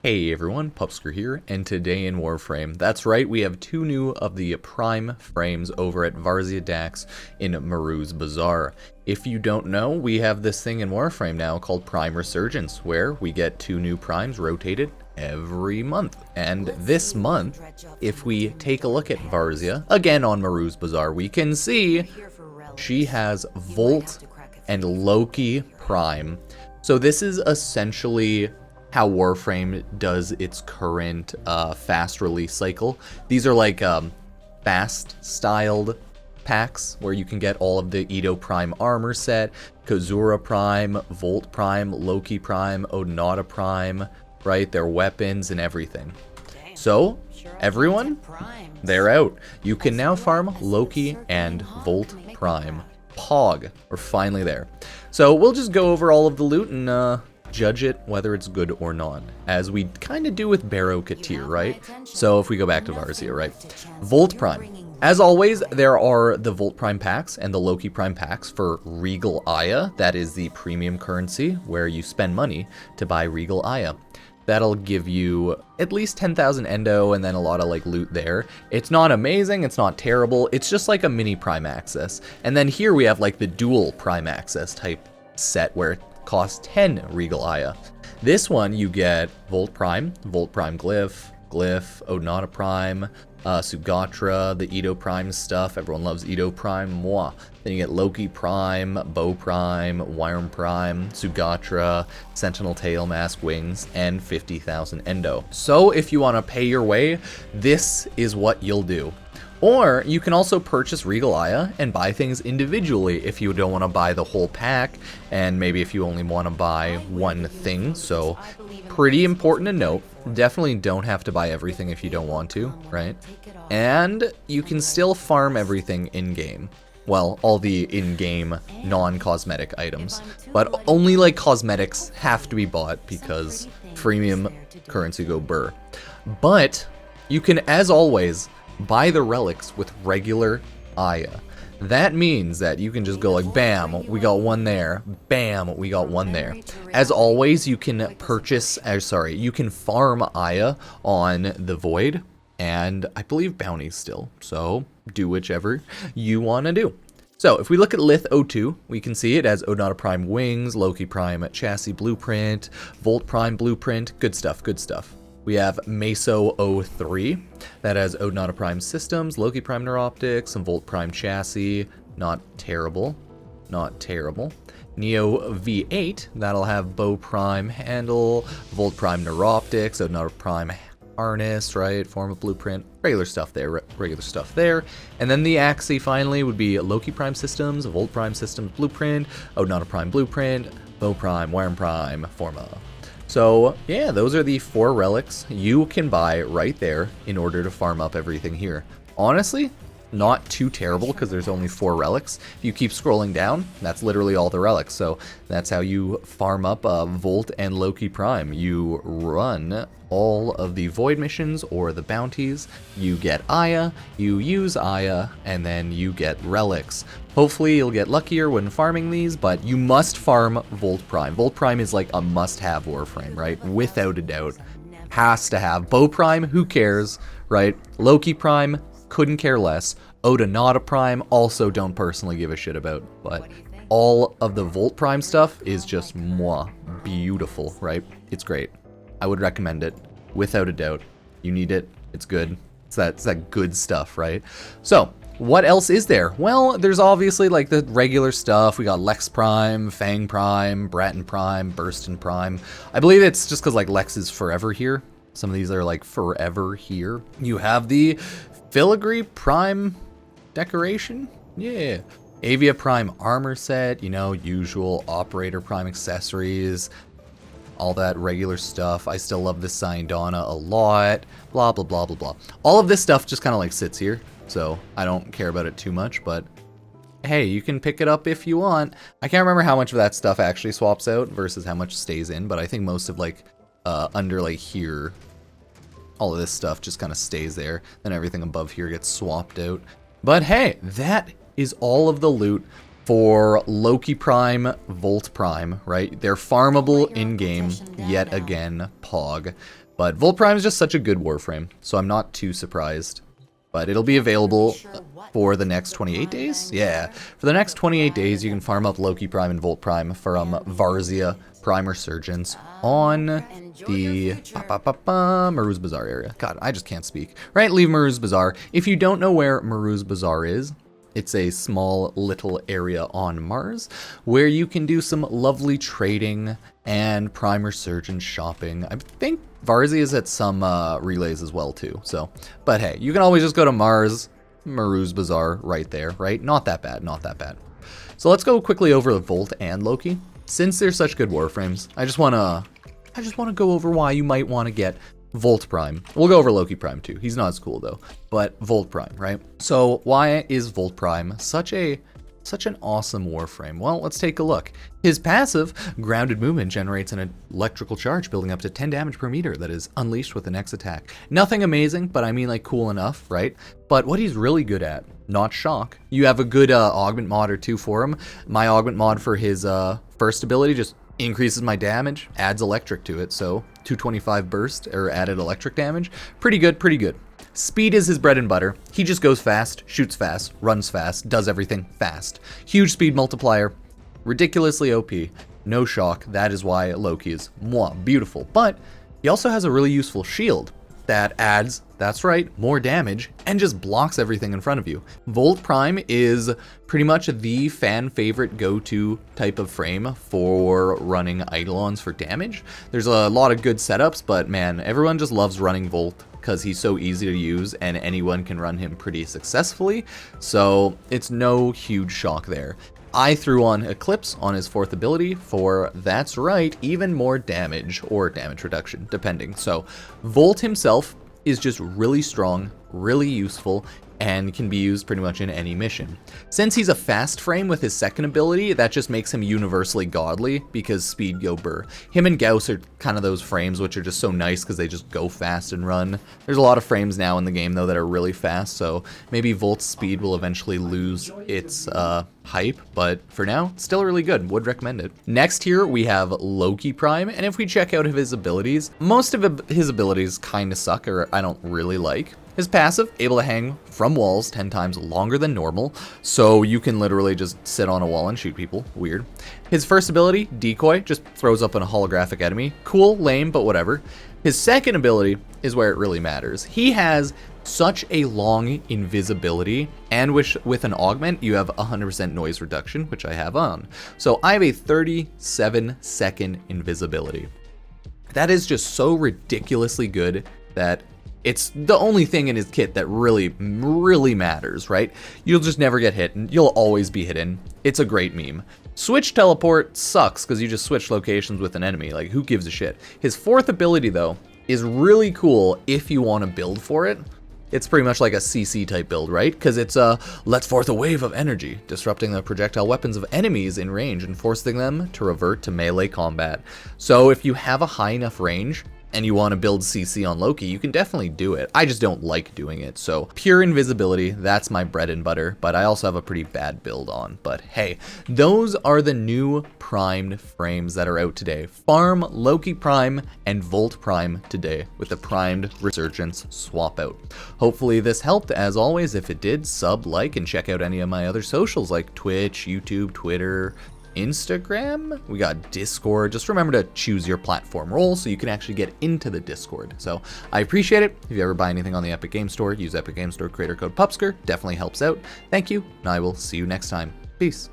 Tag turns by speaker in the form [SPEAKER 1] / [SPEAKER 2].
[SPEAKER 1] Hey everyone, Pupsker here, and today in Warframe, that's right, we have two new of the Prime frames over at Varzia Dax in Maru's Bazaar. If you don't know, we have this thing in Warframe now called Prime Resurgence, where we get two new primes rotated every month. And this month, if we take a look at Varzia, again on Maru's Bazaar, we can see she has Volt and Loki Prime. So this is essentially how Warframe does its current fast release cycle. These are like fast styled packs where you can get all of the Edo Prime armor set, Kazura Prime, Volt Prime, Loki Prime, Odinata Prime, right? Their weapons and everything. So everyone, they're out. You can now farm Loki and Volt Prime. Pog, we're finally there. So we'll just go over all of the loot and judge it whether it's good or not, as we kind of do with Barrow Katir, right? So if we go back to Varzia, right? Volt Prime. As always, there are the Volt Prime packs and the Loki Prime packs for Regal Aya. That is the premium currency where you spend money to buy Regal Aya. That'll give you at least 10,000 endo and then a lot of like loot there. It's not amazing, it's not terrible, it's just like a mini Prime Access. And then here we have like the dual Prime Access type set where it costs 10 Regal Aya. This one you get Volt Prime Glyph, Odinata Prime, Sugatra, the Edo Prime stuff. Everyone loves Edo Prime. Moi. Then you get Loki Prime, Bow Prime, Worm Prime, Sugatra, Sentinel Tail Mask Wings, and 50,000 endo. So if you want to pay your way, this is what you'll do. Or you can also purchase Regal Aya and buy things individually if you don't want to buy the whole pack, and maybe if you only want to buy one thing. So pretty important to note, definitely don't have to buy everything if you don't want to, right? And you can still farm everything in-game. Well, all the in-game non-cosmetic items, but only like cosmetics have to be bought because freemium currency go burr. But you can, as always, buy the relics with regular Aya. That means that you can just go like, bam, we got one there, bam, we got one there. As always, you can purchase, you can farm Aya on the Void, and I believe bounties still, so do whichever you want to do. So if we look at Lith 02, we can see it as Odinata Prime Wings, Loki Prime Chassis Blueprint, Volt Prime Blueprint, good stuff, good stuff. We have Meso 03, that has Odinata Prime Systems, Loki Prime Neuroptics, some Volt Prime Chassis, not terrible, not terrible. Neo V8, that'll have Bow Prime Handle, Volt Prime Neuroptics, Odinata Prime Harness, right, Form of Blueprint, regular stuff there, regular stuff there. And then the Axie finally would be Loki Prime Systems, Volt Prime Systems Blueprint, Odinata Prime Blueprint, Bow Prime, Worm Prime, Forma. So yeah, those are the 4 relics you can buy right there in order to farm up everything here. Honestly, not too terrible because there's only 4 relics. If you keep scrolling down, that's literally all the relics. So that's how you farm up Volt and Loki Prime. You run all of the Void missions or the bounties, you get Aya, you use Aya, and then you get relics. Hopefully you'll get luckier when farming these, but you must farm Volt Prime. Volt Prime is like a must-have Warframe, right? Without a doubt. Has to have. Bow Prime, who cares, right? Loki Prime, couldn't care less. Odinata Prime, also don't personally give a shit about, but all of the Volt Prime stuff is just beautiful, right? It's great. I would recommend it, without a doubt. You need it, it's good. It's that good stuff, right? So, what else is there? Well, there's obviously like the regular stuff. We got Lex Prime, Fang Prime, Bratton Prime, Burston Prime. I believe it's just because like Lex is forever here. Some of these are like forever here. You have the Filigree Prime decoration. Yeah. Avia Prime armor set, you know, usual Operator Prime accessories, all that regular stuff. I still love this Syndana a lot. Blah, blah, blah, blah, blah. All of this stuff just kind of like sits here, so I don't care about it too much, but hey, you can pick it up if you want. I can't remember how much of that stuff actually swaps out versus how much stays in, but I think most of like under like here, all of this stuff just kind of stays there. Then everything above here gets swapped out. But hey, that is all of the loot for Loki Prime, Volt Prime, right? They're farmable in-game, yet again, Pog. But Volt Prime is just such a good Warframe, so I'm not too surprised. But it'll be available for the next 28 days? Yeah, for the next 28 days you can farm up Loki Prime and Volt Prime from Varzia Prime Resurgence on the Maruz Bazaar area. God, I just can't speak. Right, leave Maruz Bazaar. If you don't know where Maruz Bazaar is, it's a small little area on Mars where you can do some lovely trading and Prime Resurgence shopping. I think Varzia is at some relays as well too. So, but hey, you can always just go to Mars, Maruz Bazaar right there, right? Not that bad, not that bad. So let's go quickly over Volt and Loki. Since they're such good Warframes, I just wanna go over why you might want to get Volt Prime. We'll go over Loki Prime too. He's not as cool though, but Volt Prime, right? So why is Volt Prime such an awesome Warframe? Well, let's take a look. His passive, Grounded Movement, generates an electrical charge building up to 10 damage per meter that is unleashed with the next attack. Nothing amazing, but I mean like cool enough, right? But what he's really good at, not shock. You have a good augment mod or two for him. My augment mod for his first ability just increases my damage, adds electric to it, so 225 burst or added electric damage. Pretty good, pretty good. Speed is his bread and butter. He just goes fast, shoots fast, runs fast, does everything fast. Huge speed multiplier, ridiculously OP, no shock. That is why Loki is beautiful. But he also has a really useful shield that adds, that's right, more damage and just blocks everything in front of you. Volt Prime is pretty much the fan favorite go-to type of frame for running Eidolons for damage. There's a lot of good setups, but man, everyone just loves running Volt because he's so easy to use and anyone can run him pretty successfully. So it's no huge shock there. I threw on Eclipse on his fourth ability for, that's right, even more damage or damage reduction, depending. So Volt himself is just really strong, really useful, and can be used pretty much in any mission. Since he's a fast frame with his second ability, that just makes him universally godly because speed go burr. Him and Gauss are kind of those frames which are just so nice because they just go fast and run. There's a lot of frames now in the game though that are really fast, so maybe Volt's speed will eventually lose its hype, but for now, still really good. Would recommend it. Next here, we have Loki Prime, and if we check out his abilities, most of his abilities kind of suck or I don't really like. His passive, able to hang from walls 10 times longer than normal, so you can literally just sit on a wall and shoot people. Weird. His first ability, Decoy, just throws up a holographic enemy. Cool, lame, but whatever. His second ability is where it really matters. He has such a long invisibility, and with an augment, you have 100% noise reduction, which I have on. So I have a 37-second invisibility. That is just so ridiculously good that it's the only thing in his kit that really matters, right? You'll just never get hit, and you'll always be hidden. It's a great meme. Switch teleport sucks because you just switch locations with an enemy. Like, who gives a shit? His fourth ability, though, is really cool if you want to build for it. It's pretty much like a CC type build, right? Because it's lets forth a wave of energy, disrupting the projectile weapons of enemies in range and forcing them to revert to melee combat. So if you have a high enough range, and you want to build CC on Loki, you can definitely do it. I just don't like doing it. So pure invisibility, that's my bread and butter, but I also have a pretty bad build on. But hey, those are the new primed frames that are out today. Farm Loki Prime and Volt Prime today with the Primed Resurgence swap out. Hopefully this helped. As always, if it did, sub, like, and check out any of my other socials like Twitch, YouTube, Twitter, Instagram. We got Discord. Just remember to choose your platform role so you can actually get into the Discord. So I appreciate it. If you ever buy anything on the Epic Game Store, use Epic Game Store creator code Pupsker. Definitely helps out. Thank you, and I will see you next time. Peace.